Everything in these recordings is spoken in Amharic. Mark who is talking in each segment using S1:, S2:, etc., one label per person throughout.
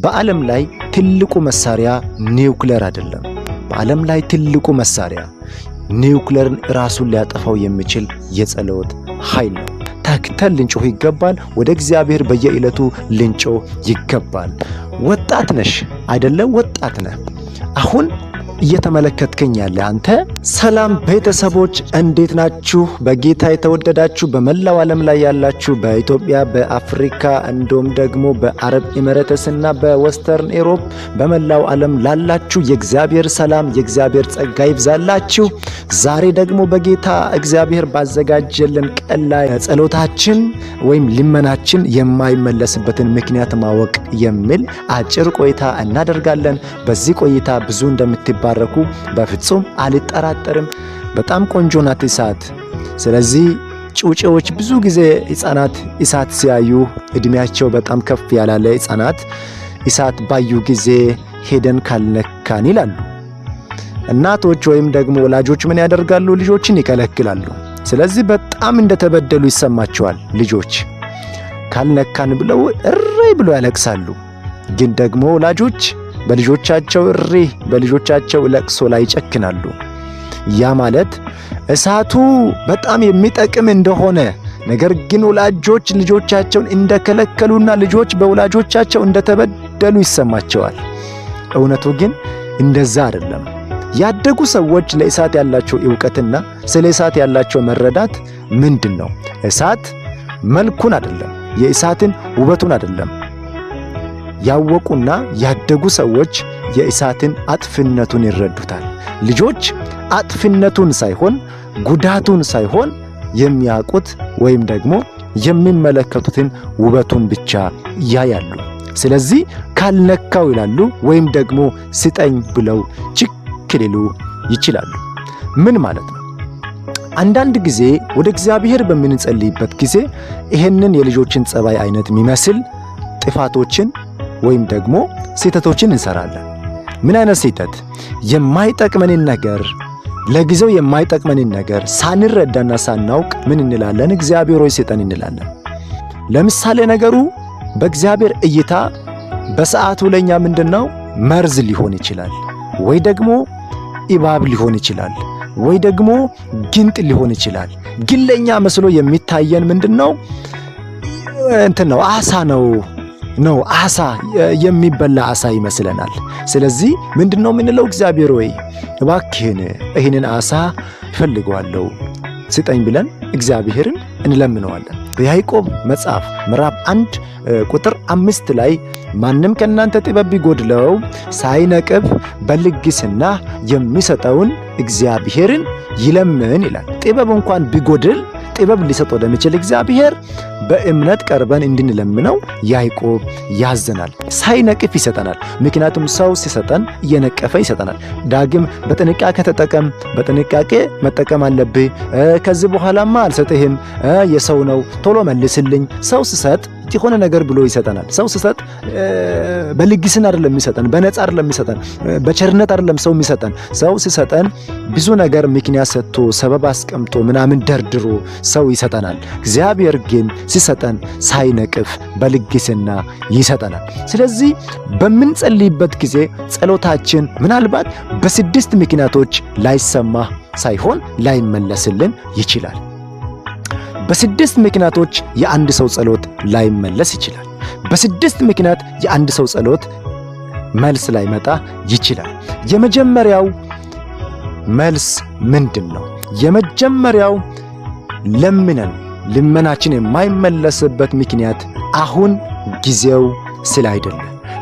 S1: በዓለም ላይ ትልቁ መሳሪያ ኒውክሌር አይደለም። በዓለም ላይ ትልቁ መሳሪያ ኒውክሌርን ራሱን ሊያጠፋው የሚችል የጸሎት ኃይል ነው። ተክተን ልንጮህ ይገባል። ወደ እግዚአብሔር በየዕለቱ ልንጮህ ይገባል። ወጣት ነሽ አይደለም? ወጣት ነህ። አሁን እየተመለከትከኝ ያለ አንተ። ሰላም ቤተሰቦች እንዴት ናችሁ? በጌታ የተወደዳችሁ በመላው ዓለም ላይ ያላችሁ በኢትዮጵያ፣ በአፍሪካ እንዲሁም ደግሞ በአረብ ኤሚሬትስና በዌስተርን ኢሮፕ በመላው ዓለም ላላችሁ የእግዚአብሔር ሰላም የእግዚአብሔር ጸጋ ይብዛላችሁ። ዛሬ ደግሞ በጌታ እግዚአብሔር ባዘጋጀልን ቀን ላይ ጸሎታችን ወይም ልመናችን የማይመለስበትን ምክንያት ማወቅ የሚል አጭር ቆይታ እናደርጋለን። በዚህ ቆይታ ብዙ እንደምትባረኩ በፍጹም አልጠራጠርም። በጣም ቆንጆ ናት እሳት። ስለዚህ ጩጬዎች ብዙ ጊዜ ሕፃናት እሳት ሲያዩ እድሜያቸው በጣም ከፍ ያላለ ሕፃናት እሳት ባዩ ጊዜ ሄደን ካልነካን ይላሉ። እናቶች ወይም ደግሞ ወላጆች ምን ያደርጋሉ? ልጆችን ይከለክላሉ። ስለዚህ በጣም እንደተበደሉ ይሰማቸዋል። ልጆች ካልነካን ብለው እሬ ብለው ያለቅሳሉ። ግን ደግሞ ወላጆች በልጆቻቸው እሬ በልጆቻቸው ለቅሶ ላይ ይጨክናሉ። ያ ማለት እሳቱ በጣም የሚጠቅም እንደሆነ፣ ነገር ግን ወላጆች ልጆቻቸውን እንደከለከሉና ልጆች በወላጆቻቸው እንደተበደሉ ይሰማቸዋል። እውነቱ ግን እንደዛ አይደለም። ያደጉ ሰዎች ለእሳት ያላቸው ዕውቀትና ስለ እሳት ያላቸው መረዳት ምንድን ነው? እሳት መልኩን አይደለም፣ የእሳትን ውበቱን አይደለም። ያወቁና ያደጉ ሰዎች የእሳትን አጥፊነቱን ይረዱታል። ልጆች አጥፊነቱን ሳይሆን ጉዳቱን ሳይሆን የሚያውቁት ወይም ደግሞ የሚመለከቱትን ውበቱን ብቻ ያያሉ። ስለዚህ ካልነካው ይላሉ ወይም ደግሞ ስጠኝ ብለው ሊሉ ይችላሉ። ምን ማለት ነው? አንዳንድ ጊዜ ወደ እግዚአብሔር በምንጸልይበት ጊዜ ይሄንን የልጆችን ጸባይ አይነት የሚመስል ጥፋቶችን ወይም ደግሞ ስህተቶችን እንሰራለን። ምን አይነት ስህተት? የማይጠቅመንን ነገር፣ ለጊዜው የማይጠቅመንን ነገር ሳንረዳና ሳናውቅ ምን እንላለን? እግዚአብሔር ሆይ ስጠን እንላለን። ለምሳሌ ነገሩ በእግዚአብሔር እይታ በሰዓቱ ለኛ ምንድነው? መርዝ ሊሆን ይችላል፣ ወይ ደግሞ እባብ ሊሆን ይችላል፣ ወይ ደግሞ ጊንጥ ሊሆን ይችላል። ግን ለኛ መስሎ የሚታየን ምንድነው? ነው አሳ ነው አሳ የሚበላ አሳ ይመስለናል። ስለዚህ ምንድነው የምንለው? እግዚአብሔር ወይ እባክህን ይህንን አሳ እፈልገዋለሁ ስጠኝ ብለን እግዚአብሔርን እንለምነዋለን። በያዕቆብ መጽሐፍ ምዕራፍ 1 ቁጥር 5 ላይ ማንም ከእናንተ ጥበብ ቢጎድለው ሳይነቅፍ በልግስና የሚሰጠውን እግዚአብሔርን ይለምን ይላል። ጥበብ እንኳን ቢጎድል ጥበብ ሊሰጥ ወደሚችል እግዚአብሔር በእምነት ቀርበን እንድንለምነው ያዕቆብ ያዘናል። ሳይነቅፍ ይሰጠናል። ምክንያቱም ሰው ሲሰጠን እየነቀፈ ይሰጠናል። ዳግም በጥንቃቄ ተጠቀም፣ በጥንቃቄ መጠቀም አለብህ፣ ከዚህ በኋላማ አልሰጥህም፣ የሰው ነው ቶሎ መልስልኝ። ሰው ሲሰጥ የሆነ ነገር ብሎ ይሰጠናል። ሰው ሲሰጥ በልግስና አይደለም የሚሰጠን፣ በነጻ አይደለም የሚሰጠን፣ በቸርነት አይደለም ሰው የሚሰጠን። ሰው ሲሰጠን ብዙ ነገር ምክንያት ሰጥቶ ሰበብ አስቀምጦ ምናምን ደርድሮ ሰው ይሰጠናል። እግዚአብሔር ግን ሲሰጠን ሳይነቅፍ በልግስና ይሰጠናል። ስለዚህ በምንጸልይበት ጊዜ ጸሎታችን ምናልባት በ6 ምክንያቶች ላይሰማ ሳይሆን ላይመለስልን ይችላል። በ6 ምክንያቶች የአንድ ሰው ጸሎት ላይመለስ ይችላል። በ6 ምክንያት የአንድ ሰው ጸሎት መልስ ላይመጣ ይችላል። የመጀመሪያው መልስ ምንድን ነው? የመጀመሪያው ለምነን ልመናችን የማይመለስበት ምክንያት አሁን ጊዜው ስላይደለ።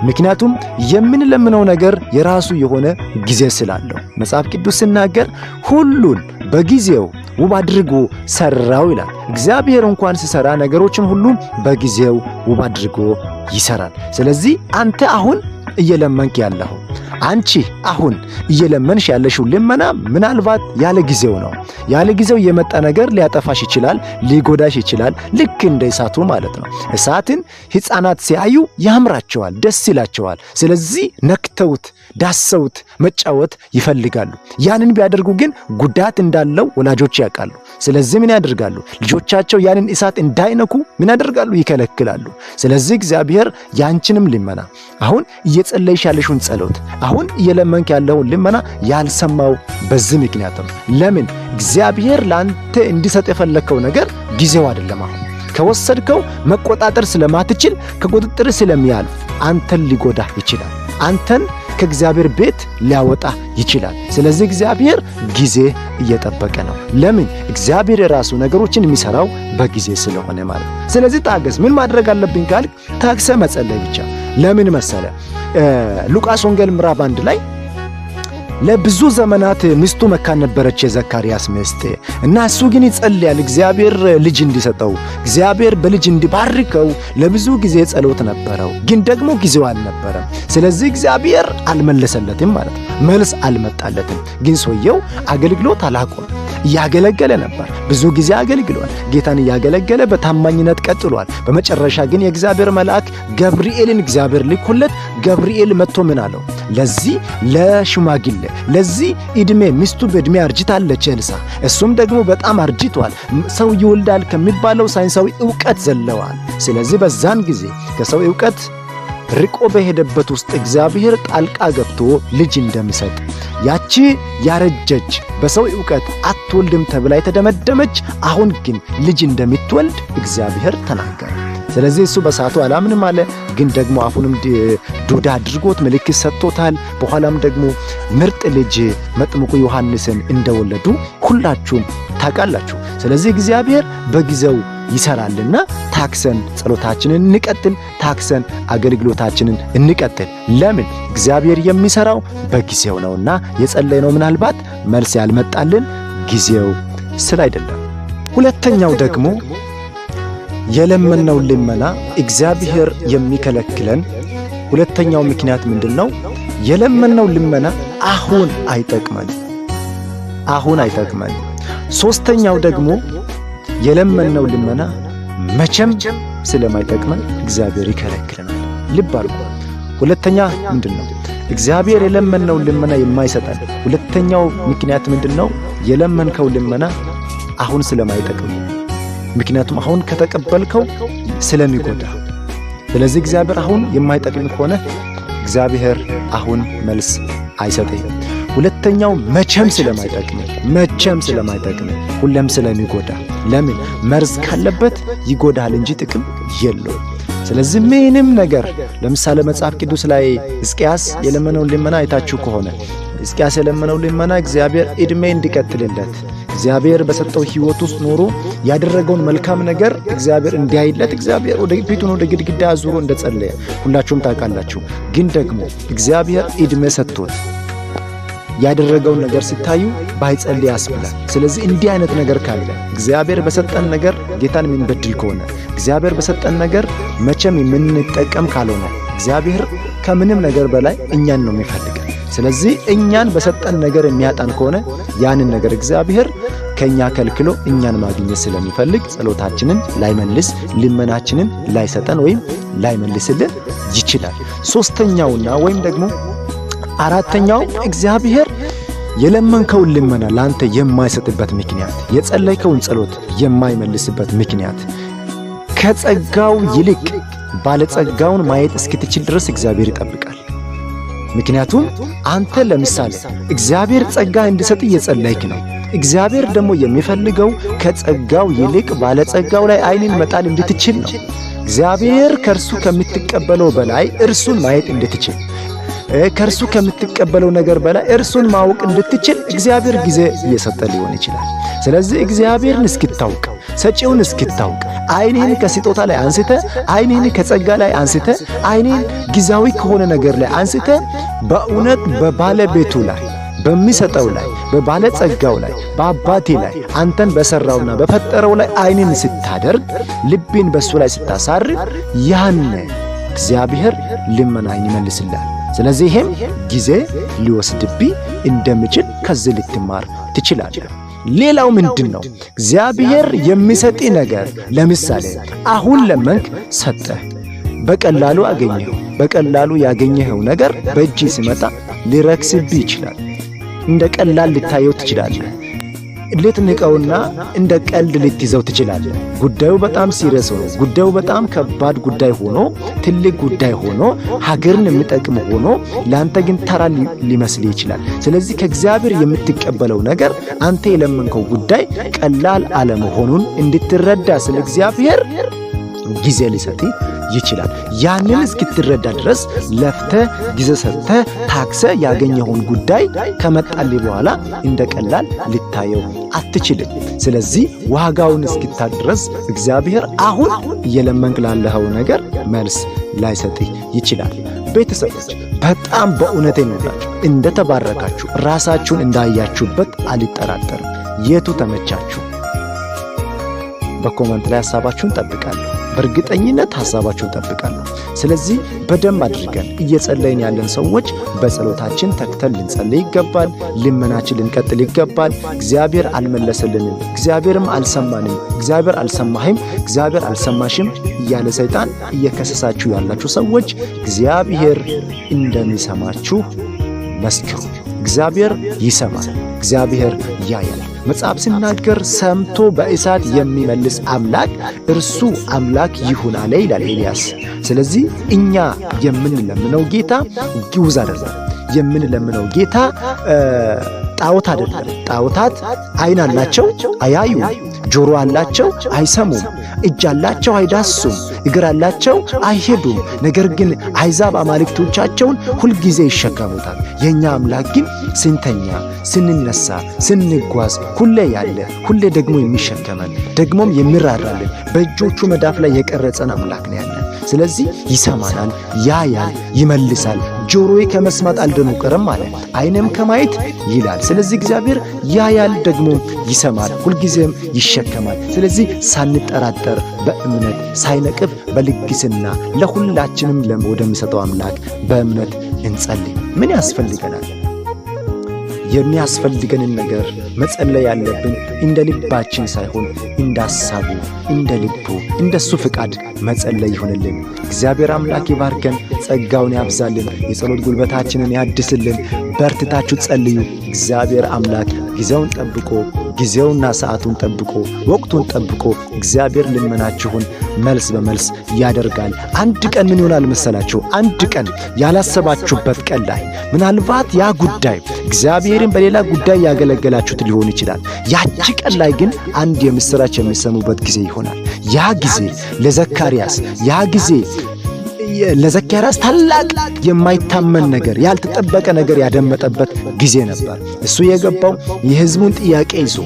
S1: ምክንያቱም የምንለምነው ነገር የራሱ የሆነ ጊዜ ስላለው መጽሐፍ ቅዱስ ሲናገር ሁሉን በጊዜው ውብ አድርጎ ሰራው ይላል። እግዚአብሔር እንኳን ሲሰራ ነገሮችን ሁሉ በጊዜው ውብ አድርጎ ይሰራል። ስለዚህ አንተ አሁን እየለመንክ ያለው አንቺ አሁን እየለመንሽ ያለሽው ልመና ምናልባት ያለ ጊዜው ነው። ያለ ጊዜው የመጣ ነገር ሊያጠፋሽ ይችላል፣ ሊጎዳሽ ይችላል። ልክ እንደ እሳቱ ማለት ነው። እሳትን ሕፃናት ሲያዩ ያምራቸዋል፣ ደስ ይላቸዋል። ስለዚህ ነክተውት ዳሰውት መጫወት ይፈልጋሉ። ያንን ቢያደርጉ ግን ጉዳት እንዳለው ወላጆች ያውቃሉ። ስለዚህ ምን ያደርጋሉ? ልጆቻቸው ያንን እሳት እንዳይነኩ ምን ያደርጋሉ? ይከለክላሉ። ስለዚህ እግዚአብሔር ያንቺንም ልመና አሁን እየጸለይሽ ያለሽውን ጸሎት አሁን እየለመንክ ያለውን ልመና ያልሰማው በዚህ ምክንያት ነው። ለምን? እግዚአብሔር ላንተ እንዲሰጥ የፈለከው ነገር ጊዜው አይደለም። አሁን ከወሰድከው መቆጣጠር ስለማትችል ከቁጥጥር ስለሚያልፍ አንተን ሊጎዳ ይችላል። አንተን ከእግዚአብሔር ቤት ሊያወጣ ይችላል። ስለዚህ እግዚአብሔር ጊዜ እየጠበቀ ነው። ለምን? እግዚአብሔር የራሱ ነገሮችን የሚሰራው በጊዜ ስለሆነ ማለት። ስለዚህ ታገስ። ምን ማድረግ አለብኝ ካልክ ታግሰ መጸለይ ብቻ። ለምን መሰለ? ሉቃስ ወንጌል ምዕራፍ 1 ላይ ለብዙ ዘመናት ሚስቱ መካን ነበረች፣ የዘካርያስ ሚስት እና እሱ ግን ይጸልያል እግዚአብሔር ልጅ እንዲሰጠው፣ እግዚአብሔር በልጅ እንዲባርከው። ለብዙ ጊዜ ጸሎት ነበረው፣ ግን ደግሞ ጊዜው አልነበረም። ስለዚህ እግዚአብሔር አልመለሰለትም ማለት ነው። መልስ አልመጣለትም። ግን ሰውየው አገልግሎት አላቆም፣ እያገለገለ ነበር። ብዙ ጊዜ አገልግሏል። ጌታን እያገለገለ በታማኝነት ቀጥሏል። በመጨረሻ ግን የእግዚአብሔር መልአክ ገብርኤልን እግዚአብሔር ልኮለት፣ ገብርኤል መጥቶ ምን አለው? ለዚህ ለሽማግሌ ለዚህ ዕድሜ ሚስቱ በዕድሜ አርጅታለች ኤልሳ፣ እሱም ደግሞ በጣም አርጅቷል፣ ሰው ይወልዳል ከሚባለው ሳይንሳዊ ዕውቀት ዘለዋል። ስለዚህ በዛን ጊዜ ከሰው ዕውቀት ርቆ በሄደበት ውስጥ እግዚአብሔር ጣልቃ ገብቶ ልጅ እንደሚሰጥ፣ ያቺ ያረጀች በሰው ዕውቀት አትወልድም ተብላ የተደመደመች አሁን ግን ልጅ እንደምትወልድ እግዚአብሔር ተናገረ። ስለዚህ እሱ በሰዓቱ አላምንም አለ። ግን ደግሞ አፉንም ዱዳ አድርጎት ምልክት ሰጥቶታል። በኋላም ደግሞ ምርጥ ልጅ መጥምቁ ዮሐንስን እንደወለዱ ሁላችሁም ታውቃላችሁ። ስለዚህ እግዚአብሔር በጊዜው ይሰራልና ታክሰን ጸሎታችንን እንቀጥል፣ ታክሰን አገልግሎታችንን እንቀጥል። ለምን? እግዚአብሔር የሚሰራው በጊዜው ነውና የጸለይነው ምናልባት መልስ ያልመጣልን ጊዜው ስለ አይደለም። ሁለተኛው ደግሞ የለመነው ልመና እግዚአብሔር የሚከለክለን ሁለተኛው ምክንያት ምንድነው? የለመነው ልመና አሁን አይጠቅመን። ሶስተኛው ደግሞ የለመነው ልመና መቼም ስለማይጠቅመን እግዚአብሔር ይከለክለናል። ልብ አድርጉ። ሁለተኛ ምንድነው? እግዚአብሔር የለመነው ልመና የማይሰጠን ሁለተኛው ምክንያት ምንድነው? የለመንከው ልመና አሁን ስለማይጠቅም። ምክንያቱም አሁን ከተቀበልከው ስለሚጎዳ። ስለዚህ እግዚአብሔር አሁን የማይጠቅም ከሆነ እግዚአብሔር አሁን መልስ አይሰጥም። ሁለተኛው መቼም ስለማይጠቅም ሁሌም ስለሚጎዳ። ለምን? መርዝ ካለበት ይጎዳል እንጂ ጥቅም የለውም። ስለዚህ ምንም ነገር ለምሳሌ መጽሐፍ ቅዱስ ላይ ሕዝቅያስ የለመነውን ልመና አይታችሁ ከሆነ ሕዝቅያስ የለመነው ልመና እግዚአብሔር ዕድሜ እንዲቀጥልለት፣ እግዚአብሔር በሰጠው ሕይወት ውስጥ ኖሮ ያደረገውን መልካም ነገር እግዚአብሔር እንዲያይለት እግዚአብሔር ፊቱን ወደ ግድግዳ አዙሮ እንደጸለየ ሁላችሁም ታውቃላችሁ። ግን ደግሞ እግዚአብሔር ዕድሜ ሰጥቶት ያደረገውን ነገር ሲታዩ ባይጸልይ ያስብላል። ስለዚህ እንዲህ አይነት ነገር ካለ እግዚአብሔር በሰጠን ነገር ጌታን የምንበድል ከሆነ እግዚአብሔር በሰጠን ነገር መቼም የምንጠቀም ካልሆነ እግዚአብሔር ከምንም ነገር በላይ እኛን ነው የሚፈልገን። ስለዚህ እኛን በሰጠን ነገር የሚያጣን ከሆነ ያንን ነገር እግዚአብሔር ከኛ ከልክሎ እኛን ማግኘት ስለሚፈልግ ጸሎታችንን ላይመልስ፣ ልመናችንን ላይሰጠን ወይም ላይመልስልን ይችላል። ሶስተኛውና ወይም ደግሞ አራተኛው እግዚአብሔር የለመንከውን ልመና ላንተ የማይሰጥበት ምክንያት፣ የጸለይከውን ጸሎት የማይመልስበት ምክንያት ከጸጋው ይልቅ ባለጸጋውን ማየት እስክትችል ድረስ እግዚአብሔር ይጠብቃል። ምክንያቱም አንተ ለምሳሌ እግዚአብሔር ጸጋ እንዲሰጥ እየጸለይክ ነው። እግዚአብሔር ደግሞ የሚፈልገው ከጸጋው ይልቅ ባለጸጋው ላይ ዓይንን መጣል እንድትችል ነው። እግዚአብሔር ከእርሱ ከምትቀበለው በላይ እርሱን ማየት እንድትችል፣ ከእርሱ ከምትቀበለው ነገር በላይ እርሱን ማወቅ እንድትችል እግዚአብሔር ጊዜ እየሰጠ ሊሆን ይችላል። ስለዚህ እግዚአብሔርን እስክታውቅ፣ ሰጪውን እስክታውቅ፣ ዓይንህን ከስጦታ ላይ አንስተ፣ ዓይንህን ከጸጋ ላይ አንስተ፣ ዓይንህን ጊዜያዊ ከሆነ ነገር ላይ አንስተ በእውነት በባለቤቱ ላይ በሚሰጠው ላይ በባለጸጋው ላይ በአባቴ ላይ አንተን በሰራውና በፈጠረው ላይ ዓይንን ስታደርግ፣ ልብን በሱ ላይ ስታሳርፍ፣ ያን እግዚአብሔር ልመናህን ይመልስልሃል። ስለዚህ ይሄም ጊዜ ሊወስድብህ እንደሚችል ከዚህ ልትማር ትችላለህ። ሌላው ምንድነው? እግዚአብሔር የሚሰጥ ነገር ለምሳሌ አሁን ለመንክ ሰጠህ፣ በቀላሉ አገኘው። በቀላሉ ያገኘኸው ነገር በእጅ ሲመጣ ሊረክስብህ ይችላል። እንደ ቀላል ልታየው ትችላለህ። ልትንቀውና እንደ ቀልድ ልትይዘው ትችላለህ። ጉዳዩ በጣም ሲሪየስ ሆኖ፣ ጉዳዩ በጣም ከባድ ጉዳይ ሆኖ፣ ትልቅ ጉዳይ ሆኖ፣ ሀገርን የሚጠቅም ሆኖ ለአንተ ግን ተራ ሊመስል ይችላል። ስለዚህ ከእግዚአብሔር የምትቀበለው ነገር አንተ የለመንከው ጉዳይ ቀላል አለመሆኑን እንድትረዳ ስለ እግዚአብሔር ጊዜ ሊሰጥ ይችላል። ያንን እስክትረዳ ድረስ ለፍተህ ጊዜ ሰጥተህ ታክሰህ ያገኘውን ጉዳይ ከመጣልህ በኋላ እንደ ቀላል ልታየው አትችልም። ስለዚህ ዋጋውን እስክታውቅ ድረስ እግዚአብሔር አሁን እየለመንክ ላለኸው ነገር መልስ ላይሰጥህ ይችላል። ቤተሰቦች በጣም በእውነቴ ነው ብላችሁ እንደተባረካችሁ ራሳችሁን እንዳያችሁበት አልጠራጠርም። የቱ ተመቻችሁ? በኮመንት ላይ ሐሳባችሁን ጠብቃለሁ። በእርግጠኝነት ሐሳባችሁን ጠብቃለሁ። ስለዚህ በደንብ አድርገን እየጸለይን ያለን ሰዎች በጸሎታችን ተክተን ልንጸልይ ይገባል። ልመናችን ልንቀጥል ይገባል። እግዚአብሔር አልመለሰልንም፣ እግዚአብሔርም አልሰማንም፣ እግዚአብሔር አልሰማህም፣ እግዚአብሔር አልሰማሽም እያለ ሰይጣን እየከሰሳችሁ ያላችሁ ሰዎች እግዚአብሔር እንደሚሰማችሁ መስክሩ። እግዚአብሔር ይሰማል፣ እግዚአብሔር ያያል። መጽሐፍ ሲናገር ሰምቶ በእሳት የሚመልስ አምላክ እርሱ አምላክ ይሁን አለ ይላል ኤልያስ። ስለዚህ እኛ የምንለምነው ጌታ ግዑዝ አይደለም። የምንለምነው ጌታ ጣዖት አይደለም። ጣዖታት ዓይን አላቸው አያዩም፣ ጆሮ አላቸው አይሰሙም፣ እጅ አላቸው አይዳሱም፣ እግር አላቸው አይሄዱም። ነገር ግን አሕዛብ አማልክቶቻቸውን ሁልጊዜ ይሸከሙታል። የኛ አምላክ ግን ስንተኛ፣ ስንነሳ፣ ስንጓዝ ሁሌ ያለ፣ ሁሌ ደግሞ የሚሸከመን፣ ደግሞም የሚራራልን፣ በእጆቹ መዳፍ ላይ የቀረጸን አምላክ ነው ያለን። ስለዚህ ይሰማናል፣ ያያል፣ ይመልሳል። ጆሮዬ ከመስማት አልደነቆረም አለ፣ ዓይኔም ከማየት ይላል። ስለዚህ እግዚአብሔር ያያል፣ ደግሞ ይሰማል፣ ሁልጊዜም ይሸከማል። ስለዚህ ሳንጠራጠር በእምነት ሳይነቅፍ በልግስና ለሁላችንም ወደሚሰጠው አምላክ በእምነት እንጸልይ። ምን ያስፈልገናል? የሚያስፈልገንን ነገር መጸለይ ያለብን እንደ ልባችን ሳይሆን እንደ ሐሳቡ፣ እንደ ልቡ፣ እንደሱ ፍቃድ መጸለይ ይሆንልን። እግዚአብሔር አምላክ ይባርከን፣ ጸጋውን ያብዛልን፣ የጸሎት ጉልበታችንን ያድስልን። በርትታችሁ ጸልዩ። እግዚአብሔር አምላክ ጊዜውን ጠብቆ፣ ጊዜውና ሰዓቱን ጠብቆ፣ ወቅቱን ጠብቆ እግዚአብሔር ልመናችሁን መልስ በመልስ ያደርጋል። አንድ ቀን ምን ይሆናል መሰላችሁ? አንድ ቀን ያላሰባችሁበት ቀን ላይ ምናልባት ያ ጉዳይ እግዚአብሔርን በሌላ ጉዳይ ያገለገላችሁት ሊሆን ይችላል። ያቺ ቀን ላይ ግን አንድ የምስራች የሚሰሙበት ጊዜ ይሆናል። ያ ጊዜ ለዘካርያስ ለዘካርያስ ታላቅ የማይታመን ነገር፣ ያልተጠበቀ ነገር ያደመጠበት ጊዜ ነበር። እሱ የገባው የሕዝቡን ጥያቄ ይዞ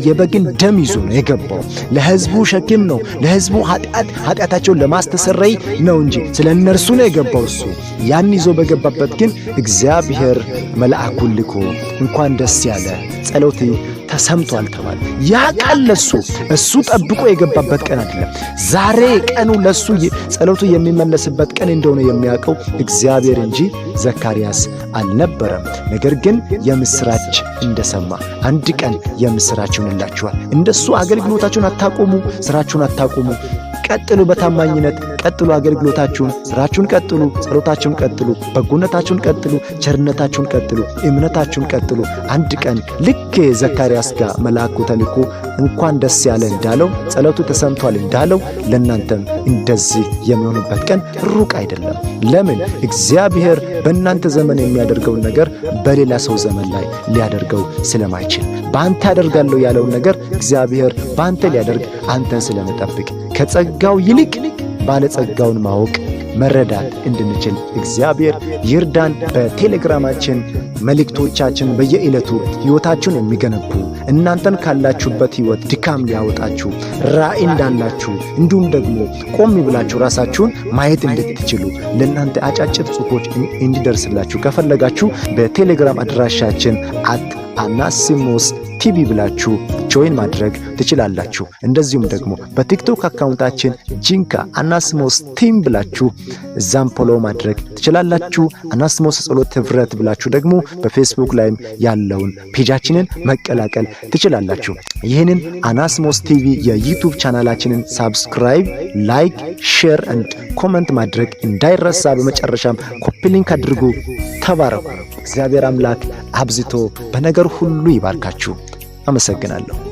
S1: የበግን ደም ይዞ ነው የገባው። ለሕዝቡ ሸክም ነው፣ ለሕዝቡ ኃጢአታቸውን ለማስተሰረይ ነው እንጂ ስለ እነርሱ ነው የገባው። እሱ ያን ይዞ በገባበት ግን እግዚአብሔር መልአኩን ልኮ እንኳን ደስ ያለ ጸሎት ተሰምቷል ተባለ። ያ ቀን ለሱ እሱ ጠብቆ የገባበት ቀን አይደለም። ዛሬ ቀኑ ለሱ ጸሎቱ የሚመለስበት ቀን እንደሆነ የሚያውቀው እግዚአብሔር እንጂ ዘካርያስ አልነበረም። ነገር ግን የምስራች እንደሰማ አንድ ቀን የምስራች ይሆንላችኋል። እንደሱ አገልግሎታችሁን አታቆሙ፣ ስራችሁን አታቆሙ። ቀጥሉ፣ በታማኝነት ቀጥሉ፣ አገልግሎታችሁን፣ ስራችሁን ቀጥሉ፣ ጸሎታችሁን ቀጥሉ፣ በጎነታችሁን ቀጥሉ፣ ቸርነታችሁን ቀጥሉ፣ እምነታችሁን ቀጥሉ። አንድ ቀን ልክ ዘካርያስ ጋር መልአኩ ተልኮ እንኳን ደስ ያለ እንዳለው፣ ጸሎቱ ተሰምቷል እንዳለው ለእናንተም እንደዚህ የሚሆንበት ቀን ሩቅ አይደለም። ለምን? እግዚአብሔር በእናንተ ዘመን የሚያደርገውን ነገር በሌላ ሰው ዘመን ላይ ሊያደርገው ስለማይችል በአንተ ያደርጋለሁ ያለውን ነገር እግዚአብሔር በአንተ ሊያደርግ አንተን ስለመጠብቅ ከጸጋው ይልቅ ባለጸጋውን ማወቅ መረዳት እንድንችል እግዚአብሔር ይርዳን። በቴሌግራማችን መልእክቶቻችን በየዕለቱ ሕይወታችሁን የሚገነቡ እናንተን ካላችሁበት ሕይወት ድካም ሊያወጣችሁ ራእይ እንዳላችሁ እንዲሁም ደግሞ ቆም ብላችሁ ራሳችሁን ማየት እንድትችሉ ለእናንተ አጫጭር ጽሑፎች እንዲደርስላችሁ ከፈለጋችሁ በቴሌግራም አድራሻችን @አናሲሞስ ቲቪ ብላችሁ ጆይን ማድረግ ትችላላችሁ። እንደዚሁም ደግሞ በቲክቶክ አካውንታችን ጂንካ አናስሞስ ቲም ብላችሁ እዛም ፎሎ ማድረግ ትችላላችሁ። አናስሞስ ጸሎት ህብረት ብላችሁ ደግሞ በፌስቡክ ላይም ያለውን ፔጃችንን መቀላቀል ትችላላችሁ። ይህንን አናስሞስ ቲቪ የዩቲዩብ ቻናላችንን ሳብስክራይብ፣ ላይክ፣ ሼር and ኮመንት ማድረግ እንዳይረሳ። በመጨረሻም ኮፒ ሊንክ አድርጉ። ተባረኩ። እግዚአብሔር አምላክ አብዝቶ በነገር ሁሉ ይባርካችሁ። አመሰግናለሁ።